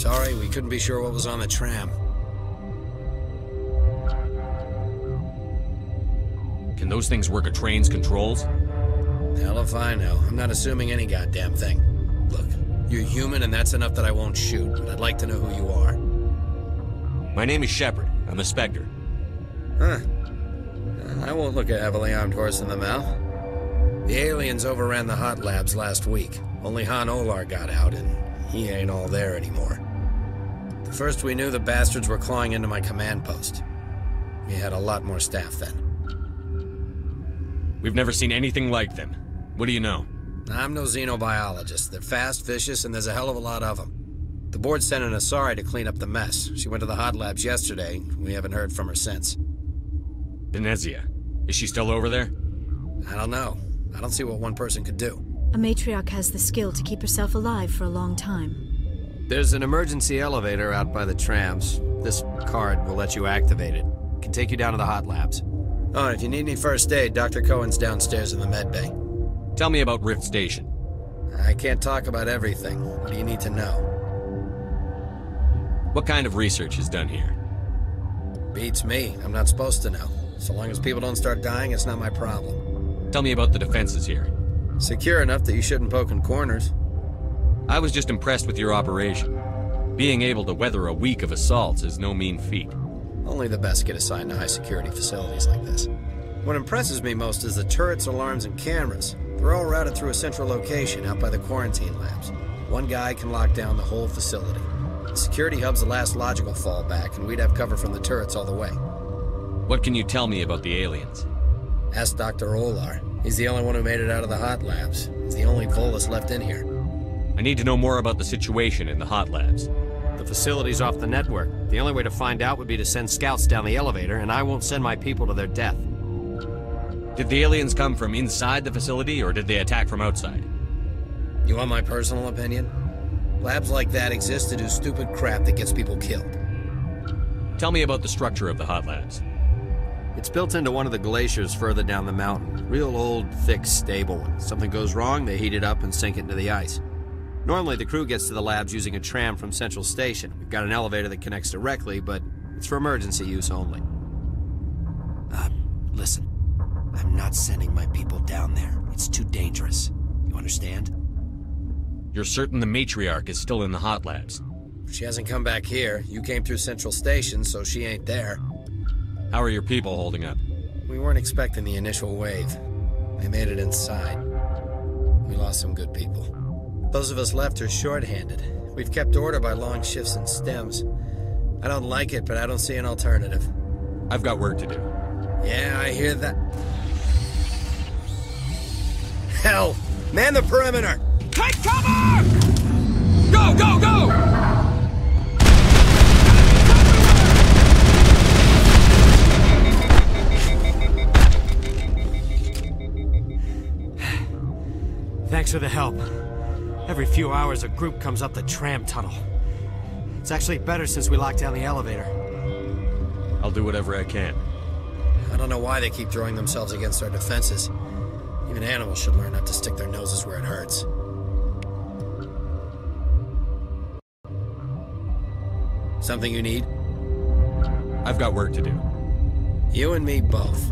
Sorry, we couldn't be sure what was on the tram. Can those things work a train's controls? Hell if I know. I'm not assuming any goddamn thing. Look, you're human and that's enough that I won't shoot, but I'd like to know who you are. My name is Shepard. I'm a Spectre. Huh. I won't look a heavily armed horse in the mouth. The aliens overran the hot labs last week. Only Han Olar got out, and he ain't all there anymore. The first we knew, the bastards were clawing into my command post. We had a lot more staff then. We've never seen anything like them. What do you know? I'm no xenobiologist. They're fast, vicious, and there's a hell of a lot of them. The board sent an Asari to clean up the mess. She went to the hot labs yesterday. We haven't heard from her since. Venezia. Is she still over there? I don't know. I don't see what one person could do. A matriarch has the skill to keep herself alive for a long time. There's an emergency elevator out by the trams. This card will let you activate it. It can take you down to the hot labs. Oh, and if you need any first aid, Dr. Cohen's downstairs in the med bay. Tell me about Rift Station. I can't talk about everything. What do you need to know? What kind of research is done here? Beats me. I'm not supposed to know. So long as people don't start dying, it's not my problem. Tell me about the defenses here. Secure enough that you shouldn't poke in corners. I was just impressed with your operation. Being able to weather a week of assaults is no mean feat. Only the best get assigned to high-security facilities like this. What impresses me most is the turrets, alarms, and cameras. They're all routed through a central location out by the quarantine labs. One guy can lock down the whole facility. The security hub's the last logical fallback, and we'd have cover from the turrets all the way. What can you tell me about the aliens? Ask Dr. Olar. He's the only one who made it out of the hot labs. He's the only Volus left in here. I need to know more about the situation in the hot labs. The facility's off the network. The only way to find out would be to send scouts down the elevator, and I won't send my people to their death. Did the aliens come from inside the facility, or did they attack from outside? You want my personal opinion? Labs like that exist to do stupid crap that gets people killed. Tell me about the structure of the hot labs. It's built into one of the glaciers further down the mountain. Real old, thick, stable. When something goes wrong, they heat it up and sink it into the ice. Normally, the crew gets to the labs using a tram from Central Station. We've got an elevator that connects directly, but it's for emergency use only. Listen. I'm not sending my people down there. It's too dangerous. You understand? You're certain the matriarch is still in the hot labs? She hasn't come back here. You came through Central Station, so she ain't there. How are your people holding up? We weren't expecting the initial wave. They made it inside. We lost some good people. Those of us left are short-handed. We've kept order by long shifts and stems. I don't like it, but I don't see an alternative. I've got work to do. Yeah, I hear that. Hell! Man the perimeter! Take cover! Go, go, go! Thanks for the help. Every few hours a group comes up the tram tunnel. It's actually better since we locked down the elevator. I'll do whatever I can. I don't know why they keep throwing themselves against our defenses. Even animals should learn not to stick their noses where it hurts. Something you need? I've got work to do. You and me both.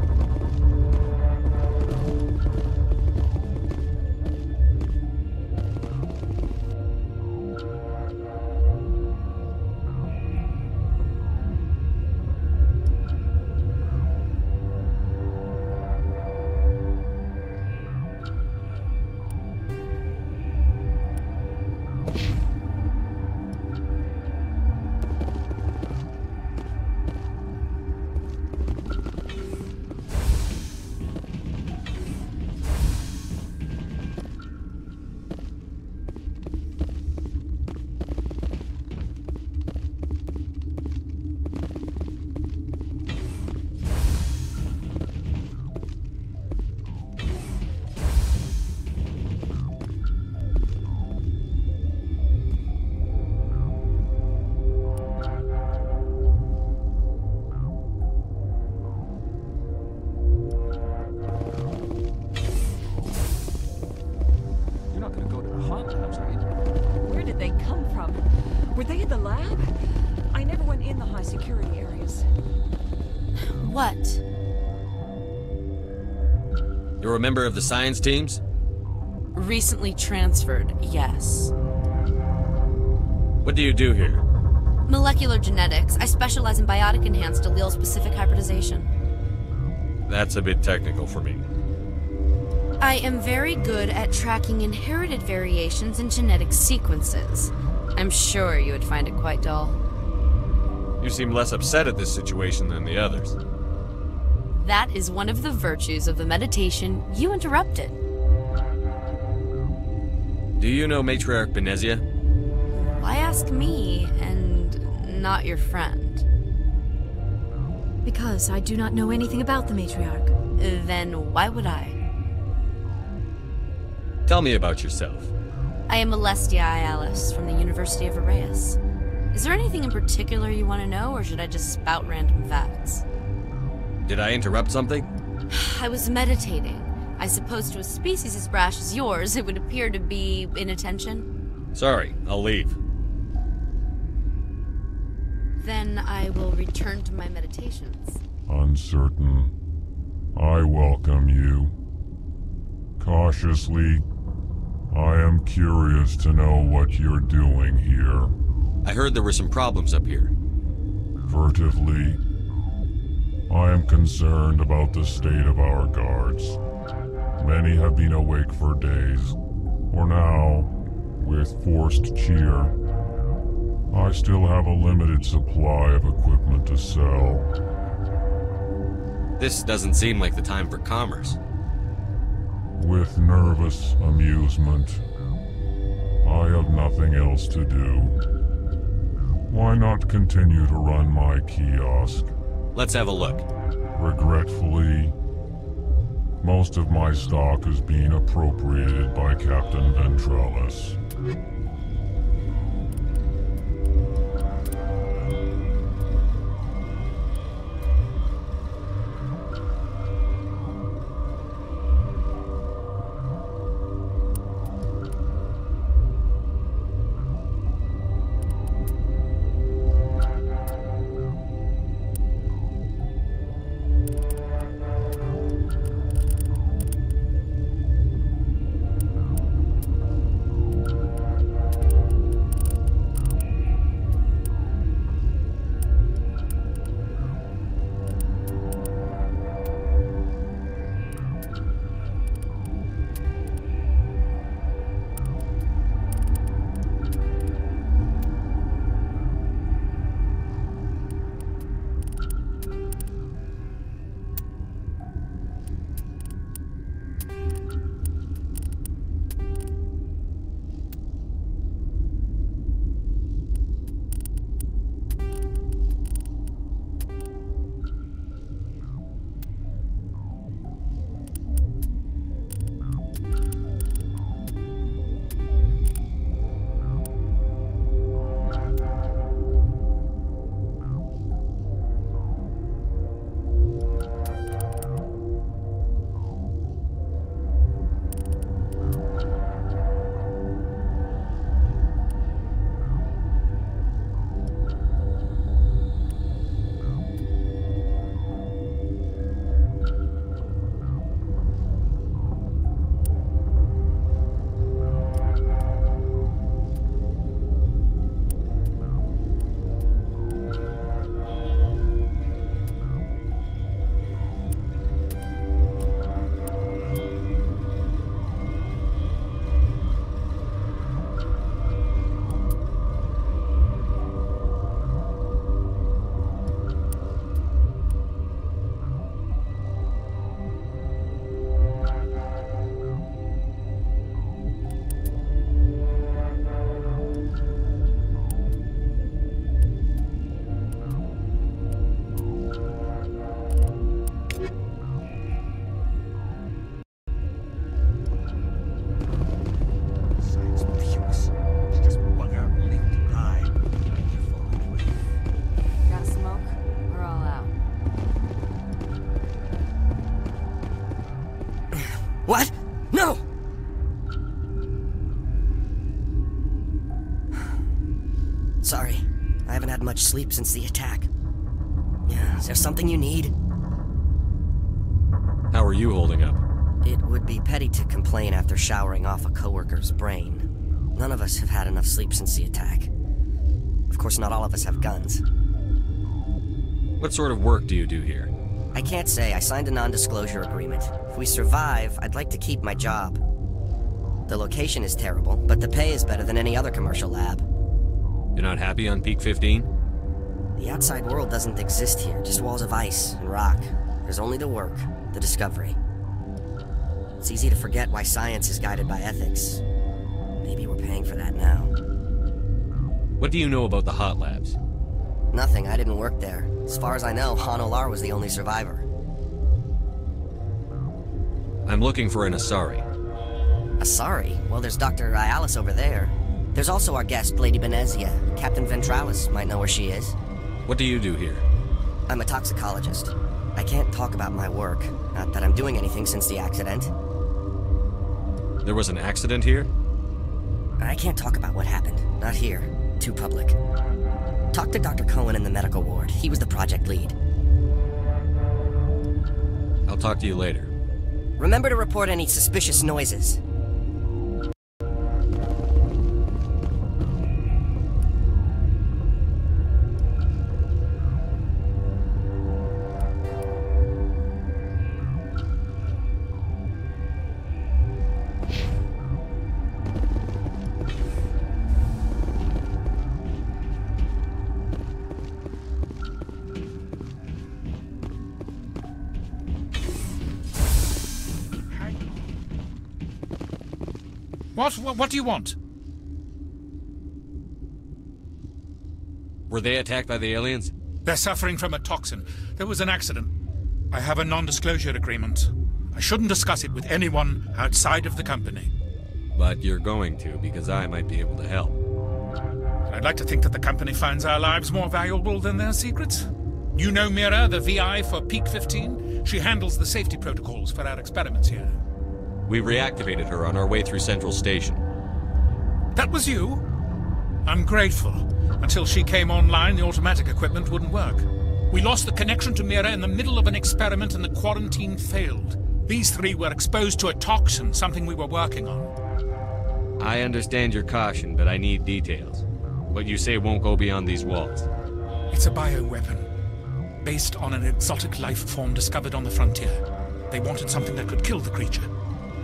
Where did they come from? Were they at the lab? I never went in the high security areas. What? You're a member of the science teams? Recently transferred, yes. What do you do here? Molecular genetics. I specialize in biotic-enhanced allele-specific hybridization. That's a bit technical for me. I am very good at tracking inherited variations in genetic sequences. I'm sure you would find it quite dull. You seem less upset at this situation than the others. That is one of the virtues of the meditation you interrupted. Do you know Matriarch Benezia? Why ask me, and not your friend? Because I do not know anything about the matriarch. Then why would I? Tell me about yourself. I am Alestia Ialis from the University of Arraeus. Is there anything in particular you want to know, or should I just spout random facts? Did I interrupt something? I was meditating. I suppose to a species as brash as yours, it would appear to be inattention. Sorry, I'll leave. Then I will return to my meditations. Uncertain. I welcome you. Cautiously, I am curious to know what you're doing here. I heard there were some problems up here. Furtively, I am concerned about the state of our guards. Many have been awake for days, or now, with forced cheer. I still have a limited supply of equipment to sell. This doesn't seem like the time for commerce. With nervous amusement. I have nothing else to do. Why not continue to run my kiosk? Let's have a look. Regretfully, most of my stock is being appropriated by Captain Ventrellis. Sorry, I haven't had much sleep since the attack. Yeah, is there something you need? How are you holding up? It would be petty to complain after showering off a coworker's brain. None of us have had enough sleep since the attack. Of course, not all of us have guns. What sort of work do you do here? I can't say. I signed a non-disclosure agreement. If we survive, I'd like to keep my job. The location is terrible, but the pay is better than any other commercial lab. You're not happy on Peak 15? The outside world doesn't exist here, just walls of ice and rock. There's only the work, the discovery. It's easy to forget why science is guided by ethics. Maybe we're paying for that now. What do you know about the hot labs? Nothing, I didn't work there. As far as I know, Han Olar was the only survivor. I'm looking for an Asari. Asari? Well, there's Dr. Alice over there. There's also our guest, Lady Benezia. Captain Ventralis might know where she is. What do you do here? I'm a toxicologist. I can't talk about my work. Not that I'm doing anything since the accident. There was an accident here? I can't talk about what happened. Not here. Too public. Talk to Dr. Cohen in the medical ward. He was the project lead. I'll talk to you later. Remember to report any suspicious noises. What do you want? Were they attacked by the aliens? They're suffering from a toxin. There was an accident. I have a non-disclosure agreement. I shouldn't discuss it with anyone outside of the company. But you're going to, because I might be able to help. I'd like to think that the company finds our lives more valuable than their secrets. You know Mira, the VI for Peak 15? She handles the safety protocols for our experiments here. We reactivated her on our way through Central Station. That was you? I'm grateful. Until she came online, the automatic equipment wouldn't work. We lost the connection to Mira in the middle of an experiment and the quarantine failed. These three were exposed to a toxin, something we were working on. I understand your caution, but I need details. What you say won't go beyond these walls. It's a bioweapon, based on an exotic life form discovered on the frontier. They wanted something that could kill the creature.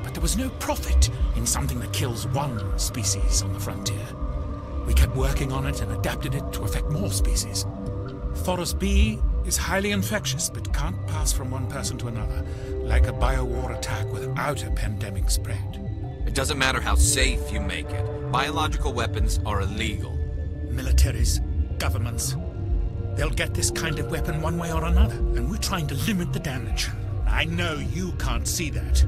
But there was no profit in something that kills one species on the frontier. We kept working on it and adapted it to affect more species. Thoros B is highly infectious, but can't pass from one person to another, like a biowar attack without a pandemic spread. It doesn't matter how safe you make it. Biological weapons are illegal. Militaries, governments, they'll get this kind of weapon one way or another, and we're trying to limit the damage. I know you can't see that.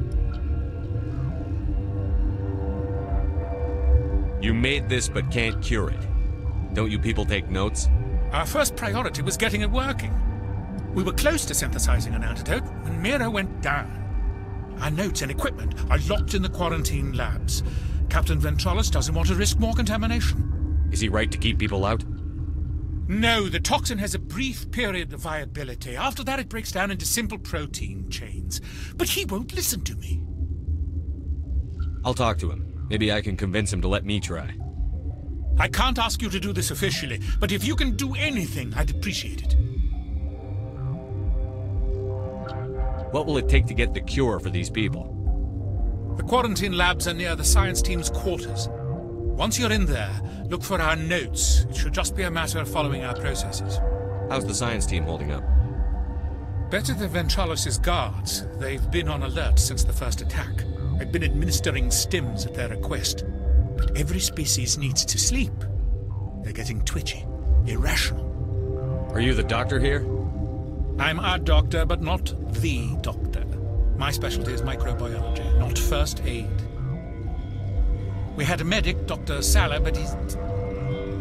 You made this but can't cure it. Don't you people take notes? Our first priority was getting it working. We were close to synthesizing an antidote when Mira went down. Our notes and equipment are locked in the quarantine labs. Captain Ventralis doesn't want to risk more contamination. Is he right to keep people out? No, the toxin has a brief period of viability. After that, it breaks down into simple protein chains. But he won't listen to me. I'll talk to him. Maybe I can convince him to let me try. I can't ask you to do this officially, but if you can do anything, I'd appreciate it. What will it take to get the cure for these people? The quarantine labs are near the science team's quarters. Once you're in there, look for our notes. It should just be a matter of following our processes. How's the science team holding up? Better than Ventralis' guards. They've been on alert since the first attack. I've been administering stims at their request. But every species needs to sleep. They're getting twitchy, irrational. Are you the doctor here? I'm a doctor, but not the doctor. My specialty is microbiology, not first aid. We had a medic, Dr. Salah, but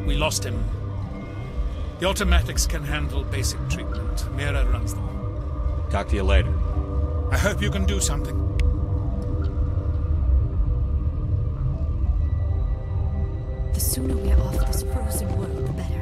we lost him. The automatics can handle basic treatment. Mira runs them. Talk to you later. I hope you can do something. The sooner we're off this frozen world, the better.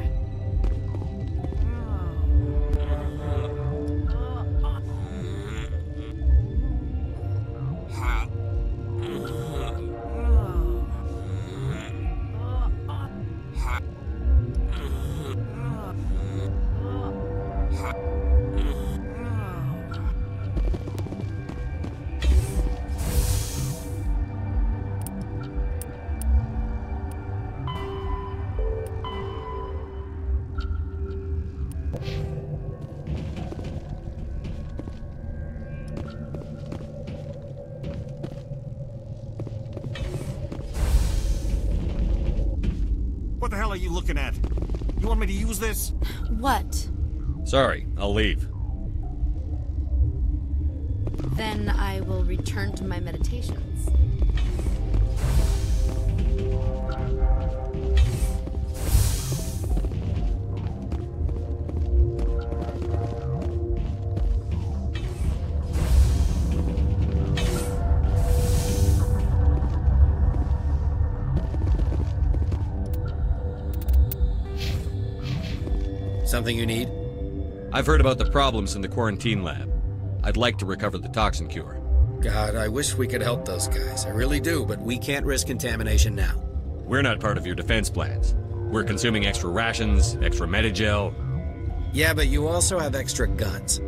What the hell are you looking at? You want me to use this? What? Sorry, I'll leave. Then I will return to my meditations. Something you need? I've heard about the problems in the quarantine lab. I'd like to recover the toxin cure. God, I wish we could help those guys. I really do, but we can't risk contamination now. We're not part of your defense plans. We're consuming extra rations, extra Medigel. Yeah, but you also have extra guns.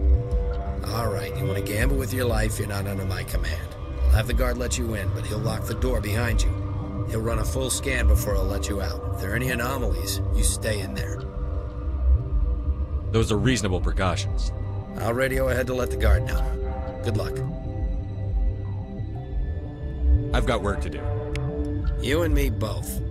All right, you want to gamble with your life, you're not under my command. I'll have the guard let you in, but he'll lock the door behind you. He'll run a full scan before he'll let you out. If there are any anomalies, you stay in there. Those are reasonable precautions. I'll radio ahead to let the guard know. Good luck. I've got work to do. You and me both.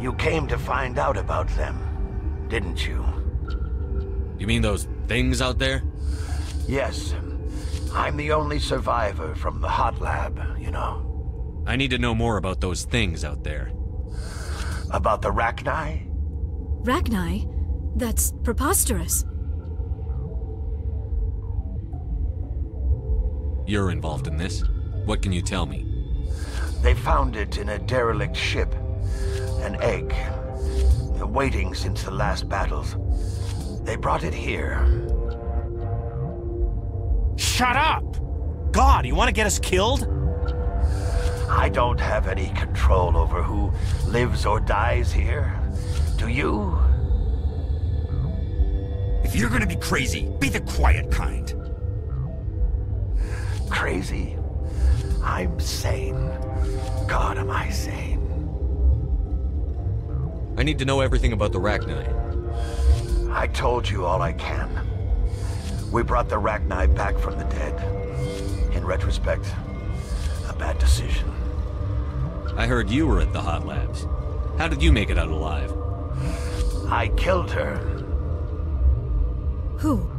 You came to find out about them, didn't you? You mean those things out there? Yes. I'm the only survivor from the hot lab, you know. I need to know more about those things out there. About the Rachni? Rachni? That's preposterous. You're involved in this. What can you tell me? They found it in a derelict ship. An egg. Waiting since the last battles. They brought it here. Shut up! God, you want to get us killed? I don't have any control over who lives or dies here. Do you? If you're gonna be crazy, be the quiet kind. Crazy? I'm sane. God, am I sane. I need to know everything about the Rachni. I told you all I can. We brought the Rachni back from the dead. In retrospect, a bad decision. I heard you were at the hot labs. How did you make it out alive? I killed her. Who?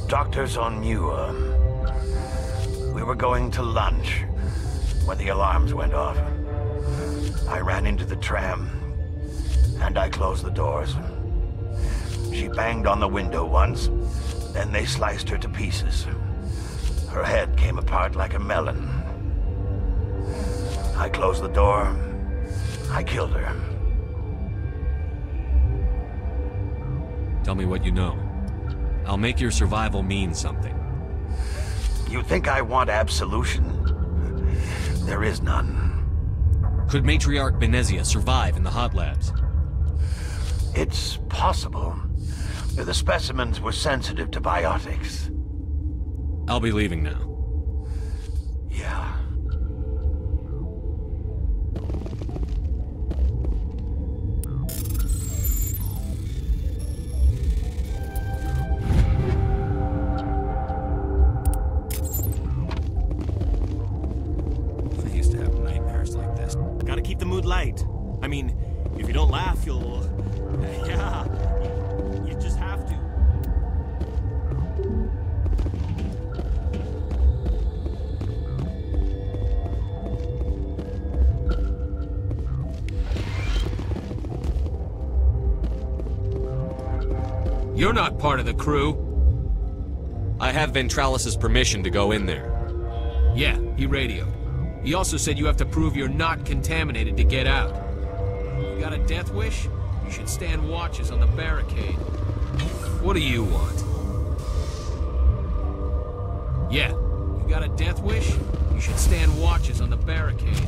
Doctors on Mira. We were going to lunch when the alarms went off. I ran into the tram, and I closed the doors. She banged on the window once, then they sliced her to pieces. Her head came apart like a melon. I closed the door. I killed her. Tell me what you know. I'll make your survival mean something. You think I want absolution? There is none. Could Matriarch Benezia survive in the hot labs? It's possible. The specimens were sensitive to biotics. I'll be leaving now. Yeah. I used to have nightmares like this. Gotta keep the mood light. I mean, if you don't laugh, you'll... Yeah, you just have to. You're not part of the crew. I have Ventralis's permission to go in there. Yeah, he radioed. He also said you have to prove you're not contaminated to get out. You got a death wish? You should stand watches on the barricade. What do you want? Yeah, you got a death wish? You should stand watches on the barricade.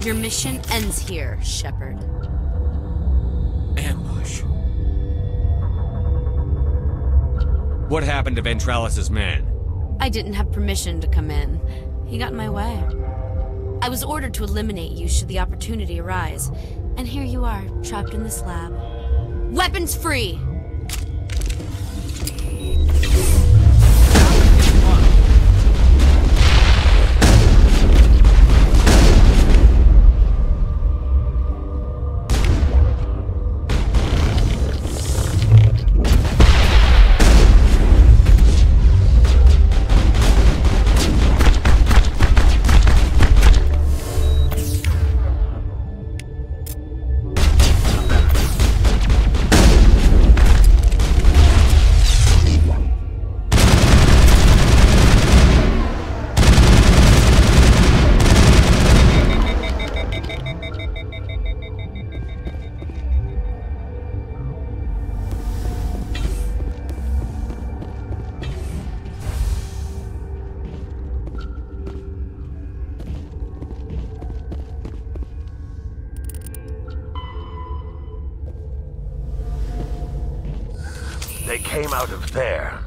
Your mission ends here, Shepard. Ambush. What happened to Ventralis's man? I didn't have permission to come in. He got in my way. I was ordered to eliminate you should the opportunity arise. And here you are, trapped in this lab. Weapons free! They came out of there.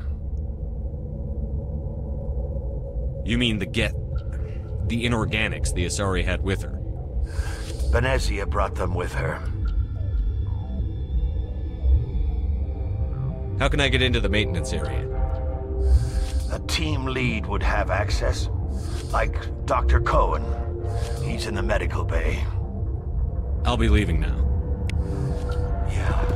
You mean the inorganics the Asari had with her? Venezia brought them with her. How can I get into the maintenance area? A team lead would have access. Like Dr. Cohen. He's in the medical bay. I'll be leaving now. Yeah.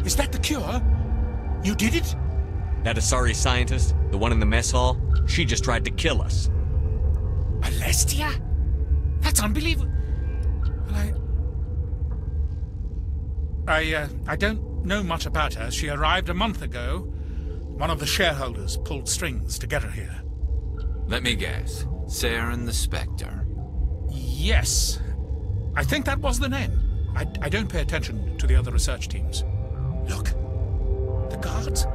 Is that the cure? You did it? That Asari scientist, the one in the mess hall, she just tried to kill us. Alestia? That's unbelievable. Well, I don't know much about her. She arrived a month ago. One of the shareholders pulled strings to get her here. Let me guess. Saren the Spectre. Yes. I think that was the name. I don't pay attention to the other research teams. Look. The guards.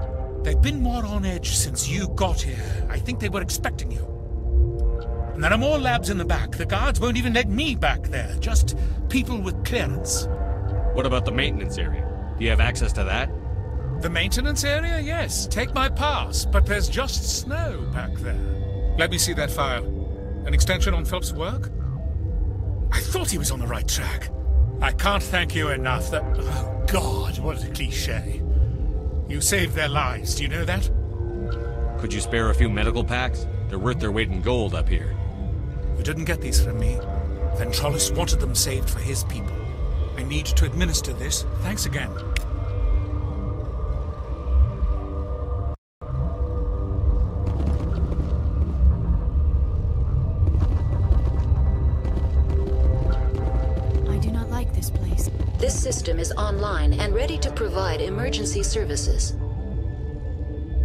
They've been more on edge since you got here. I think they were expecting you. And there are more labs in the back. The guards won't even let me back there. Just people with clearance. What about the maintenance area? Do you have access to that? The maintenance area? Yes. Take my pass. But there's just snow back there. Let me see that file. An extension on Phelps' work? I thought he was on the right track. I can't thank you enough that... Oh, God, what a cliché. You saved their lives, do you know that? Could you spare a few medical packs? They're worth their weight in gold up here. You didn't get these from me. Ventralis wanted them saved for his people. I need to administer this. Thanks again. I do not like this place. This system is online and ready to provide emergency services.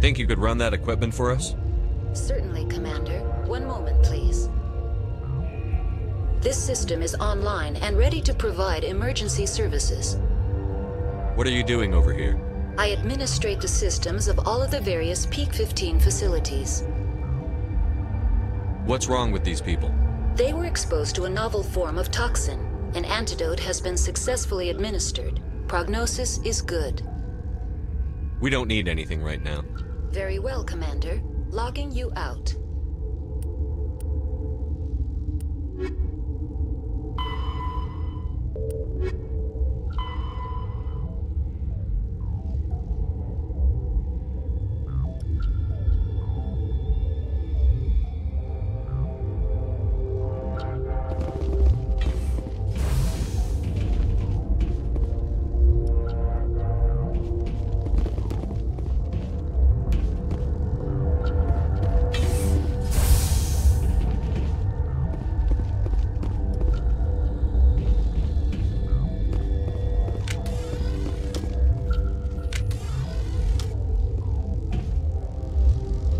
Think you could run that equipment for us? Certainly, Commander. One moment, please. This system is online and ready to provide emergency services. What are you doing over here? I administrate the systems of all of the various Peak 15 facilities. What's wrong with these people? They were exposed to a novel form of toxin. An antidote has been successfully administered. Prognosis is good. We don't need anything right now. Very well, Commander. Logging you out.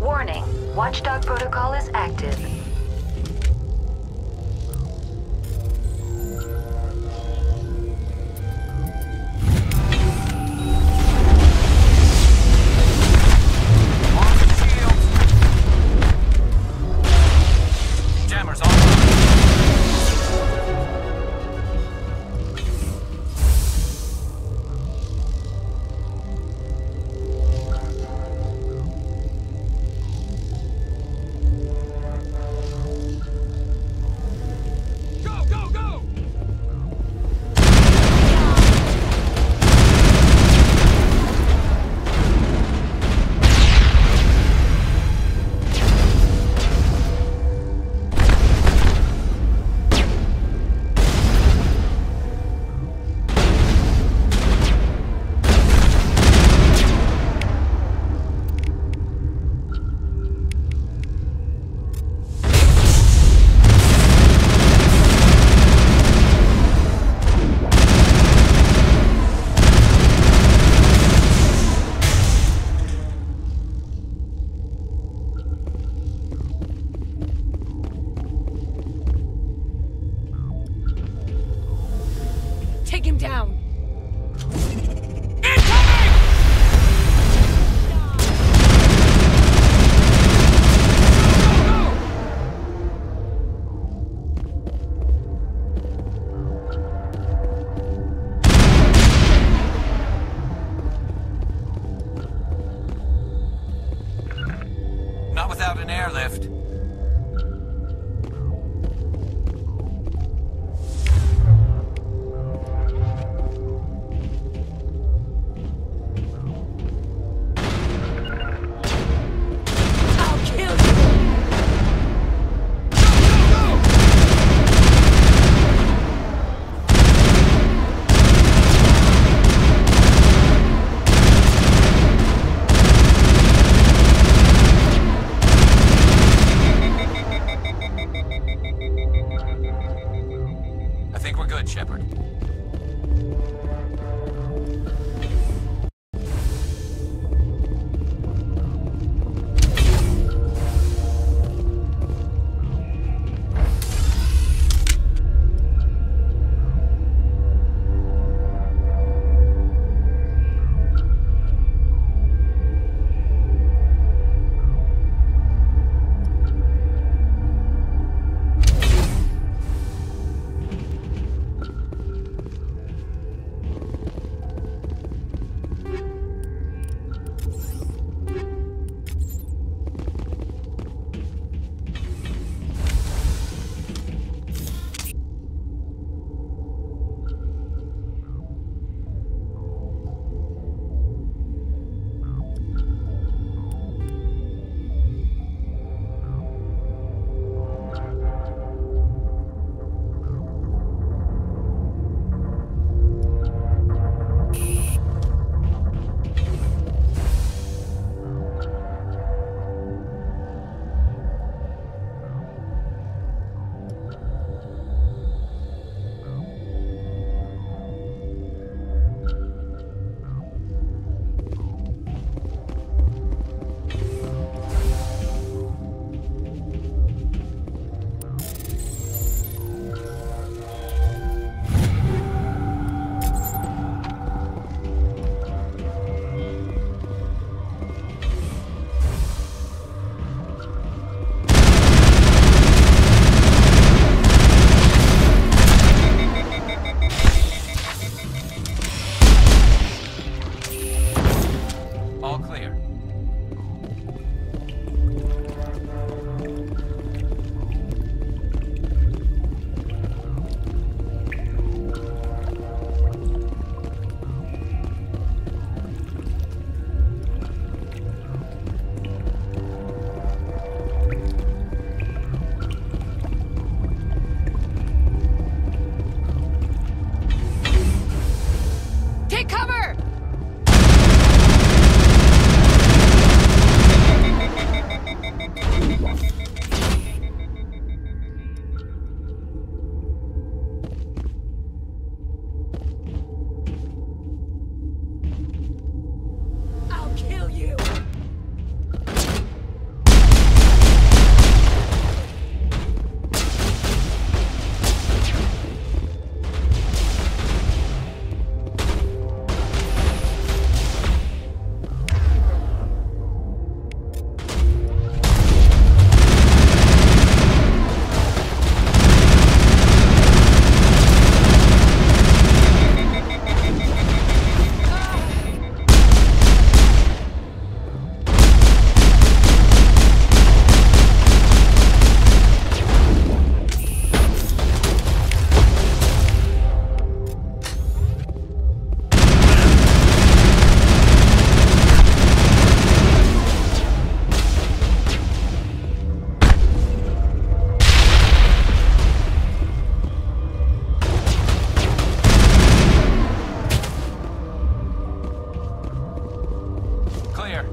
Warning. Watchdog protocol is active. Jammers online. Take him down! Not without an airlift. Clear. Take cover! I'll kill you! Clear.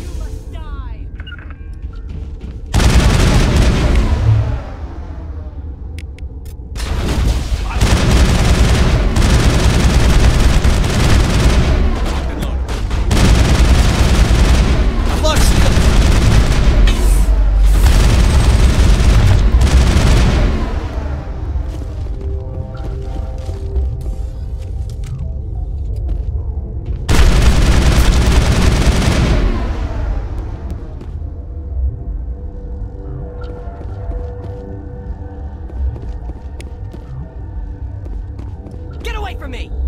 You must die! I've lost you. Get away from me!